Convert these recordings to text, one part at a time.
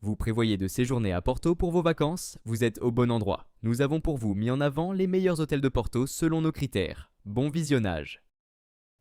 Vous prévoyez de séjourner à Porto pour vos vacances? Vous êtes au bon endroit. Nous avons pour vous mis en avant les meilleurs hôtels de Porto selon nos critères. Bon visionnage.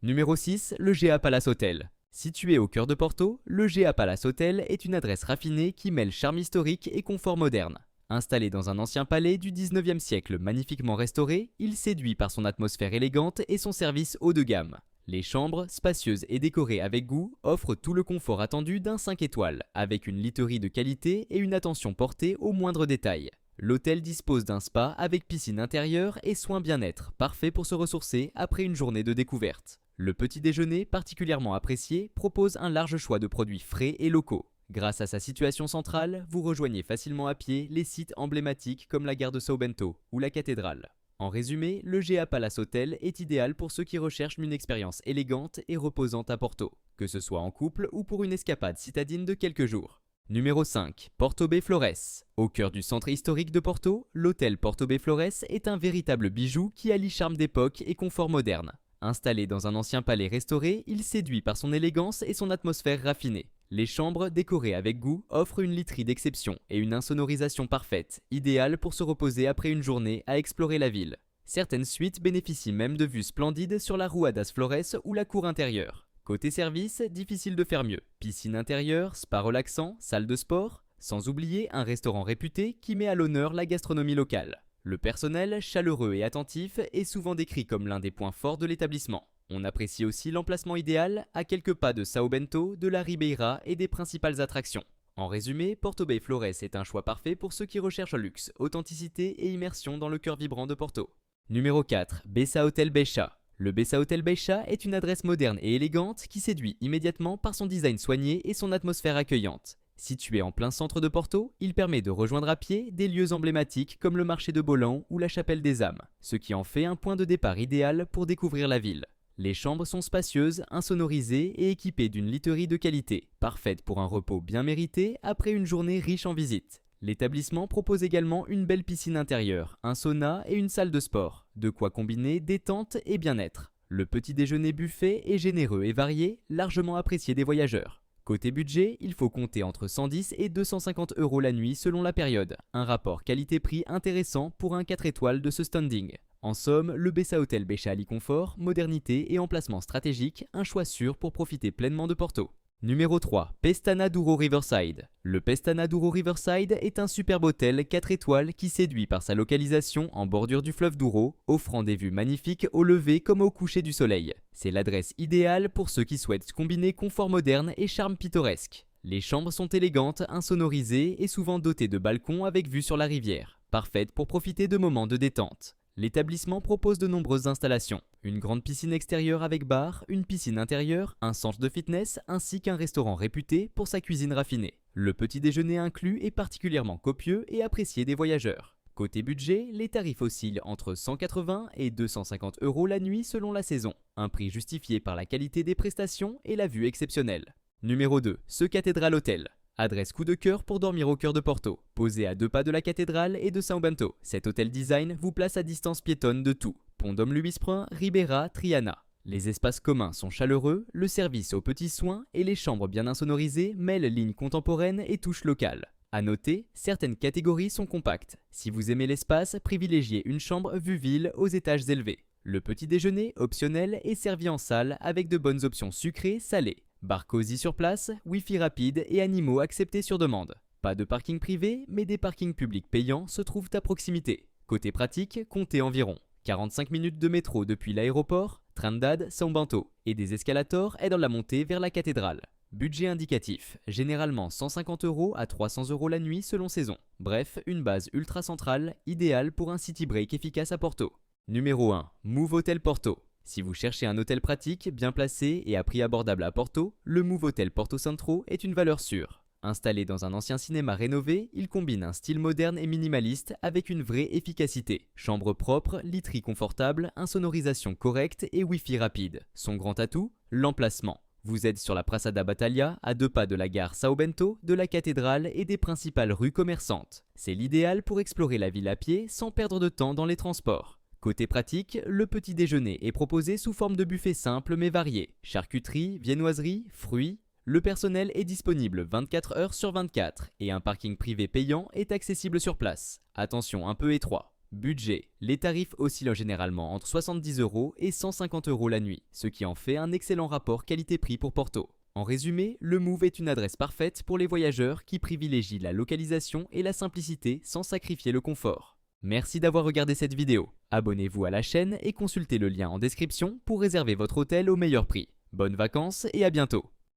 Numéro 6, le GA Palace Hotel. Situé au cœur de Porto, le GA Palace Hotel est une adresse raffinée qui mêle charme historique et confort moderne. Installé dans un ancien palais du 19e siècle magnifiquement restauré, il séduit par son atmosphère élégante et son service haut de gamme. Les chambres, spacieuses et décorées avec goût, offrent tout le confort attendu d'un 5 étoiles, avec une literie de qualité et une attention portée aux moindres détails. L'hôtel dispose d'un spa avec piscine intérieure et soins bien-être, parfait pour se ressourcer après une journée de découverte. Le petit déjeuner, particulièrement apprécié, propose un large choix de produits frais et locaux. Grâce à sa situation centrale, vous rejoignez facilement à pied les sites emblématiques comme la gare de São Bento ou la cathédrale. En résumé, le GA Palace Hotel est idéal pour ceux qui recherchent une expérience élégante et reposante à Porto, que ce soit en couple ou pour une escapade citadine de quelques jours. Numéro 5. Porto Bay Flores. Au cœur du centre historique de Porto, l'hôtel Porto Bay Flores est un véritable bijou qui allie charme d'époque et confort moderne. Installé dans un ancien palais restauré, il séduit par son élégance et son atmosphère raffinée. Les chambres, décorées avec goût, offrent une literie d'exception et une insonorisation parfaite, idéale pour se reposer après une journée à explorer la ville. Certaines suites bénéficient même de vues splendides sur la Rua das Flores ou la cour intérieure. Côté service, difficile de faire mieux. Piscine intérieure, spa relaxant, salle de sport, sans oublier un restaurant réputé qui met à l'honneur la gastronomie locale. Le personnel, chaleureux et attentif, est souvent décrit comme l'un des points forts de l'établissement. On apprécie aussi l'emplacement idéal, à quelques pas de São Bento, de la Ribeira et des principales attractions. En résumé, Porto Bay Flores est un choix parfait pour ceux qui recherchent luxe, authenticité et immersion dans le cœur vibrant de Porto. Numéro 4. Bessa Hotel Becha. Le Bessa Hotel Becha est une adresse moderne et élégante qui séduit immédiatement par son design soigné et son atmosphère accueillante. Situé en plein centre de Porto, il permet de rejoindre à pied des lieux emblématiques comme le marché de Bolan ou la chapelle des âmes, ce qui en fait un point de départ idéal pour découvrir la ville. Les chambres sont spacieuses, insonorisées et équipées d'une literie de qualité, parfaite pour un repos bien mérité après une journée riche en visites. L'établissement propose également une belle piscine intérieure, un sauna et une salle de sport, de quoi combiner détente et bien-être. Le petit déjeuner buffet est généreux et varié, largement apprécié des voyageurs. Côté budget, il faut compter entre 110 et 250 € la nuit selon la période, un rapport qualité-prix intéressant pour un 4 étoiles de ce standing. En somme, le Bessa Hotel Becha allie confort, modernité et emplacement stratégique, un choix sûr pour profiter pleinement de Porto. Numéro 3. Pestana Douro Riverside. Le Pestana Douro Riverside est un superbe hôtel 4 étoiles qui séduit par sa localisation en bordure du fleuve Douro, offrant des vues magnifiques au lever comme au coucher du soleil. C'est l'adresse idéale pour ceux qui souhaitent combiner confort moderne et charme pittoresque. Les chambres sont élégantes, insonorisées et souvent dotées de balcons avec vue sur la rivière, parfaites pour profiter de moments de détente. L'établissement propose de nombreuses installations, une grande piscine extérieure avec bar, une piscine intérieure, un centre de fitness ainsi qu'un restaurant réputé pour sa cuisine raffinée. Le petit déjeuner inclus est particulièrement copieux et apprécié des voyageurs. Côté budget, les tarifs oscillent entre 180 et 250 € la nuit selon la saison, un prix justifié par la qualité des prestations et la vue exceptionnelle. Numéro 2. Ce Cathédrale Hotel. Adresse coup de cœur pour dormir au cœur de Porto. Posé à 2 pas de la cathédrale et de São Bento, cet hôtel design vous place à distance piétonne de tout. Pont Dom Luís Prin, Ribeira, Triana. Les espaces communs sont chaleureux, le service aux petits soins et les chambres bien insonorisées mêlent lignes contemporaines et touches locales. A noter, certaines catégories sont compactes. Si vous aimez l'espace, privilégiez une chambre vue ville aux étages élevés. Le petit déjeuner, optionnel, est servi en salle avec de bonnes options sucrées, salées. Bar cosy sur place, wifi rapide et animaux acceptés sur demande. Pas de parking privé, mais des parkings publics payants se trouvent à proximité. Côté pratique, comptez environ 45 minutes de métro depuis l'aéroport, Trindade, São Bento, et des escalators aident la montée vers la cathédrale. Budget indicatif, généralement 150 € à 300 € la nuit selon saison. Bref, une base ultra centrale, idéale pour un city break efficace à Porto. Numéro 1. Move Hotel Porto. Si vous cherchez un hôtel pratique, bien placé et à prix abordable à Porto, le Move Hotel Porto Centro est une valeur sûre. Installé dans un ancien cinéma rénové, il combine un style moderne et minimaliste avec une vraie efficacité. Chambre propre, literie confortable, insonorisation correcte et wifi rapide. Son grand atout, l'emplacement. Vous êtes sur la Praça da Batalha, à 2 pas de la gare São Bento, de la cathédrale et des principales rues commerçantes. C'est l'idéal pour explorer la ville à pied sans perdre de temps dans les transports. Côté pratique, le petit déjeuner est proposé sous forme de buffet simple mais varié. Charcuterie, viennoiserie, fruits. Le personnel est disponible 24 heures sur 24 et un parking privé payant est accessible sur place. Attention un peu étroit. Budget. Les tarifs oscillent généralement entre 70 € et 150 € la nuit, ce qui en fait un excellent rapport qualité-prix pour Porto. En résumé, le Move est une adresse parfaite pour les voyageurs qui privilégient la localisation et la simplicité sans sacrifier le confort. Merci d'avoir regardé cette vidéo. Abonnez-vous à la chaîne et consultez le lien en description pour réserver votre hôtel au meilleur prix. Bonnes vacances et à bientôt!